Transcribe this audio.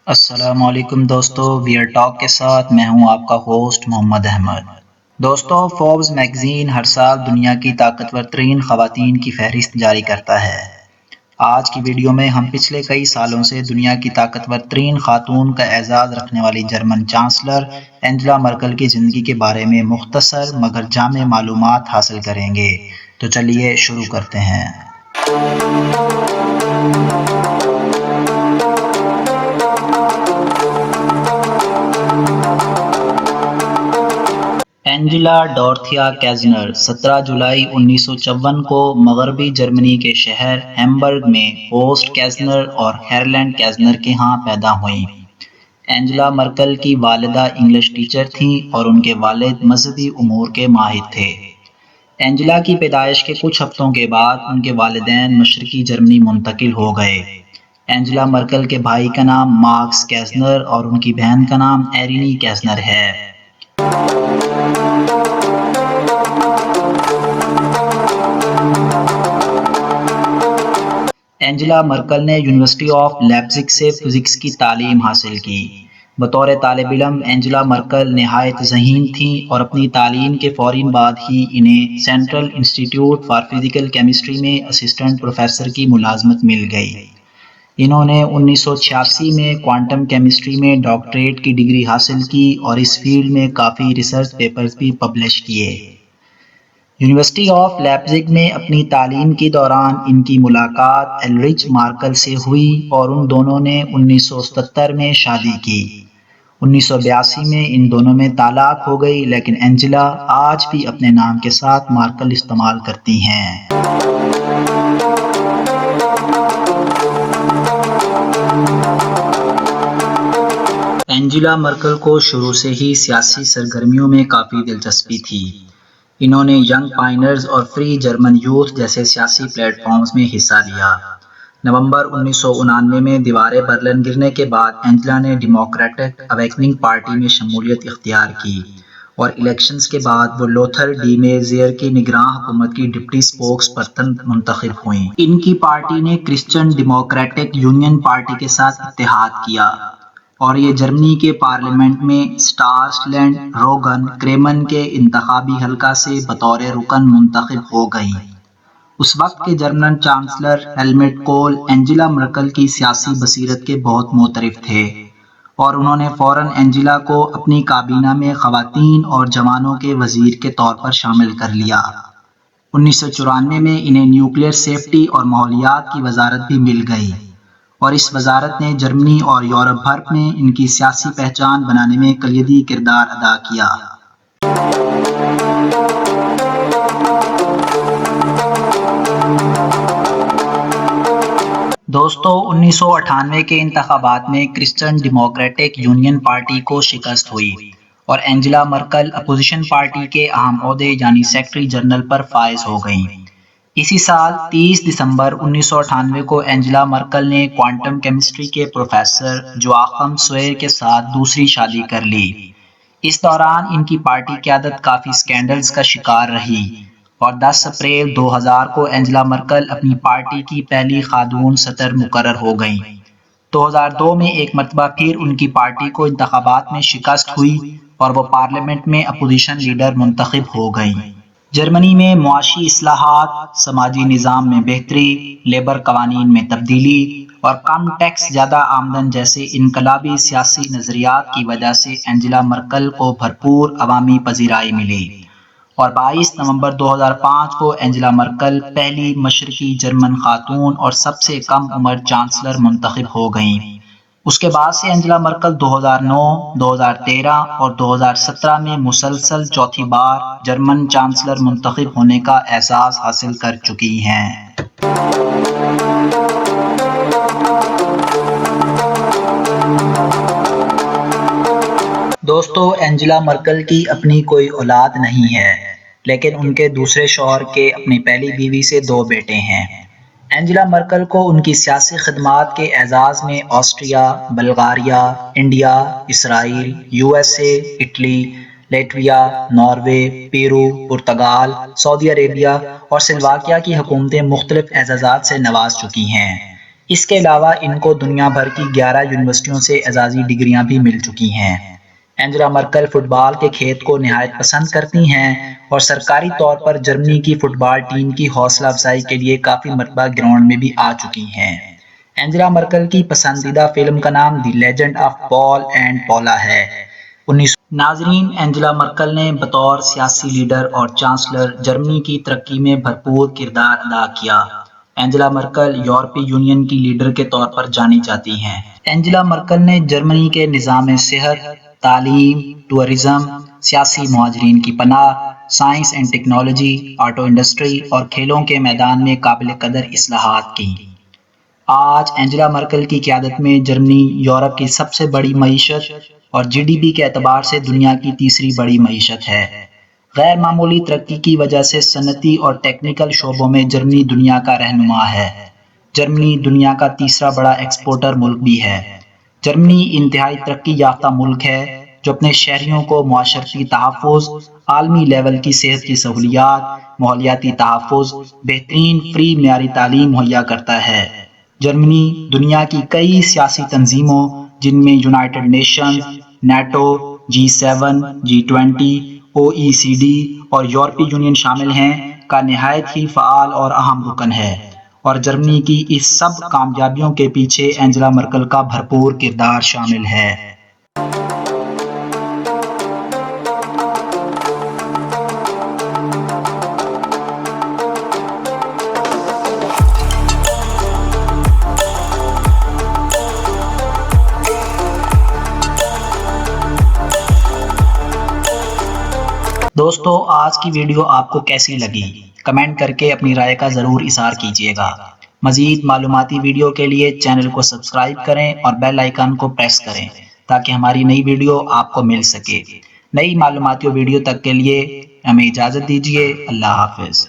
السلام علیکم دوستو، ویئر ٹاک کے ساتھ میں ہوں آپ کا ہوسٹ محمد احمد۔ دوستو، فوربس میگزین ہر سال دنیا کی طاقتور ترین خواتین کی فہرست جاری کرتا ہے۔ آج کی ویڈیو میں ہم پچھلے کئی سالوں سے دنیا کی طاقتور ترین خاتون کا اعزاز رکھنے والی جرمن چانسلر اینجلا مرکل کی زندگی کے بارے میں مختصر مگر جامع معلومات حاصل کریں گے۔ تو چلیے شروع کرتے ہیں۔ اینجلا ڈورتھیا کیزنر 17 جولائی 1954 کو مغربی جرمنی کے شہر ہیمبرگ میں ہوسٹ کیزنر اور ہیرلینڈ کیزنر کے ہاں پیدا ہوئیں۔ اینجلا مرکل کی والدہ انگلش ٹیچر تھیں اور ان کے والد مذہبی امور کے ماہر تھے۔ اینجلا کی پیدائش کے کچھ ہفتوں کے بعد ان کے والدین مشرقی جرمنی منتقل ہو گئے۔ اینجلا مرکل کے بھائی کا نام مارکس کیزنر اور ان کی بہن کا نام ایرینی کیزنر ہے۔ اینجلا مرکل نے یونیورسٹی آف لیپزگ سے فزکس کی تعلیم حاصل کی۔ بطور طالب علم اینجلا مرکل نہایت ذہین تھیں اور اپنی تعلیم کے فوراً بعد ہی انہیں سینٹرل انسٹی ٹیوٹ فار فزیکل کیمسٹری میں اسسٹنٹ پروفیسر کی ملازمت مل گئی۔ انہوں نے 1986 میں کوانٹم کیمسٹری میں ڈاکٹریٹ کی ڈگری حاصل کی اور اس فیلڈ میں کافی ریسرچ پیپرز بھی پبلش کیے۔ یونیورسٹی آف لیپزگ میں اپنی تعلیم کے دوران ان کی ملاقات الرچ مارکل سے ہوئی اور ان دونوں نے 1977 میں شادی کی۔ 1982 میں ان دونوں میں طلاق ہو گئی، لیکن اینجلا آج بھی اپنے نام کے ساتھ مارکل استعمال کرتی ہیں۔ اینجلا مرکل کو شروع سے ہی سیاسی سرگرمیوں میں کافی دلچسپی تھی۔ انہوں نے ینگ پائنرز اور فری جرمن یوتھ جیسے سیاسی پلیٹ فارمز میں حصہ لیا۔ نومبر 1999 میں دیوار برلن گرنے کے بعد اینجلا نے ڈیموکریٹک اویکننگ پارٹی میں شمولیت اختیار کی اور الیکشنز کے بعد وہ لوتھر ڈی میزیئر کی نگراں حکومت کی ڈپٹی اسپوکس پرسن منتخب ہوئیں۔ ان کی پارٹی نے کرسچن ڈیموکریٹک یونین پارٹی کے ساتھ اتحاد کیا اور یہ جرمنی کے پارلیمنٹ میں سٹارسلینڈ روگن کریمن کے انتخابی حلقہ سے بطور رکن منتخب ہو گئیں۔ اس وقت کے جرمن چانسلر ہیلمٹ کول اینجلا مرکل کی سیاسی بصیرت کے بہت معترف تھے اور انہوں نے فوراً اینجلا کو اپنی کابینہ میں خواتین اور جوانوں کے وزیر کے طور پر شامل کر لیا۔ 1994 میں انہیں نیوکلیئر سیفٹی اور ماحولیات کی وزارت بھی مل گئی اور اس وزارت نے جرمنی اور یورپ بھر میں ان کی سیاسی پہچان بنانے میں کلیدی کردار ادا کیا۔ دوستو، 1998 کے انتخابات میں کرسچن ڈیموکریٹک یونین پارٹی کو شکست ہوئی اور اینجلا مرکل اپوزیشن پارٹی کے اہم عہدے یعنی سیکرٹری جنرل پر فائز ہو گئیں۔ اسی سال 30 دسمبر 1998 کو اینجلا مرکل نے کوانٹم کیمسٹری کے پروفیسر جواخم سوئر کے ساتھ دوسری شادی کر لی۔ اس دوران ان کی پارٹی قیادت کافی سکینڈلز کا شکار رہی اور 10 اپریل 2000 کو اینجلا مرکل اپنی پارٹی کی پہلی خاتون صدر مقرر ہو گئیں۔ 2002 میں ایک مرتبہ پھر ان کی پارٹی کو انتخابات میں شکست ہوئی اور وہ پارلیمنٹ میں اپوزیشن لیڈر منتخب ہو گئیں۔ جرمنی میں معاشی اصلاحات، سماجی نظام میں بہتری، لیبر قوانین میں تبدیلی اور کم ٹیکس زیادہ آمدن جیسے انقلابی سیاسی نظریات کی وجہ سے اینجلا مرکل کو بھرپور عوامی پذیرائی ملی اور 22 نومبر 2005 کو اینجلا مرکل پہلی مشرقی جرمن خاتون اور سب سے کم عمر چانسلر منتخب ہو گئیں۔ اس کے بعد سے اینجلا مرکل 2009، 2013 اور 2017 میں مسلسل چوتھی بار جرمن چانسلر منتخب ہونے کا اعزاز حاصل کر چکی ہیں۔ دوستو، اینجلا مرکل کی اپنی کوئی اولاد نہیں ہے، لیکن ان کے دوسرے شوہر کے اپنی پہلی بیوی سے 2 بیٹے ہیں۔ اینجلا مرکل کو ان کی سیاسی خدمات کے اعزاز میں آسٹریا، بلغاریہ، انڈیا، اسرائیل، USA، اٹلی، لیٹویا، ناروے، پیرو، پرتگال، سعودی عربیہ اور سلوواکیہ کی حکومتیں مختلف اعزازات سے نواز چکی ہیں۔ اس کے علاوہ ان کو دنیا بھر کی 11 یونیورسٹیوں سے اعزازی ڈگریاں بھی مل چکی ہیں۔ اینجلا مرکل فٹ بال کے کھیل کو نہایت پسند کرتی ہیں اور سرکاری طور پر جرمنی کی فٹ بال ٹیم کی حوصلہ افزائی کے لیے کافی مرتبہ گراؤنڈ میں بھی آ چکی ہیں۔ اینجلا مرکل کی پسندیدہ فلم کا نام the legend of Paul and Paula ہے۔ ناظرین، اینجلا مرکل نے بطور سیاسی لیڈر اور چانسلر جرمنی کی ترقی میں بھرپور کردار ادا کیا۔ اینجلا مرکل یورپی یونین کی لیڈر کے طور پر جانی جاتی ہیں۔ اینجلا مرکل نے جرمنی کے نظام صحت، تعلیم، ٹورزم، سیاسی مہاجرین کی پناہ، science and technology, auto industry اور کھیلوں کے میدان میں قابل قدر اصلاحات کی۔ آج اینجلا مرکل کی قیادت میں جرمنی یورپ کی سب سے بڑی معیشت اور جی ڈی پی کے اعتبار سے دنیا کی تیسری بڑی معیشت ہے۔ غیر معمولی ترقی کی وجہ سے صنعتی اور ٹیکنیکل شعبوں میں جرمنی دنیا کا رہنما ہے۔ جرمنی دنیا کا تیسرا بڑا ایکسپورٹر ملک بھی ہے۔ جرمنی انتہائی ترقی یافتہ ملک ہے جو اپنے شہریوں کو معاشرتی تحفظ، عالمی لیول کی صحت کی سہولیات، ماحولیاتی تحفظ، بہترین فری معیاری تعلیم مہیا کرتا ہے۔ جرمنی دنیا کی کئی سیاسی تنظیموں جن میں United nations, NATO, G7، G20، OECD اور یورپی یونین شامل ہیں کا نہایت ہی فعال اور اہم رکن ہے، اور جرمنی کی اس سب کامیابیوں کے پیچھے اینجلا مرکل کا بھرپور کردار شامل ہے۔ دوستو، آج کی ویڈیو آپ کو کیسی لگی؟ کمنٹ کر کے اپنی رائے کا ضرور اظہار کیجیے گا۔ مزید معلوماتی ویڈیو کے لیے چینل کو سبسکرائب کریں اور بیل آئیکن کو پریس کریں تاکہ ہماری نئی ویڈیو آپ کو مل سکے۔ نئی معلوماتی ویڈیو تک کے لیے ہمیں اجازت دیجیے۔ اللہ حافظ۔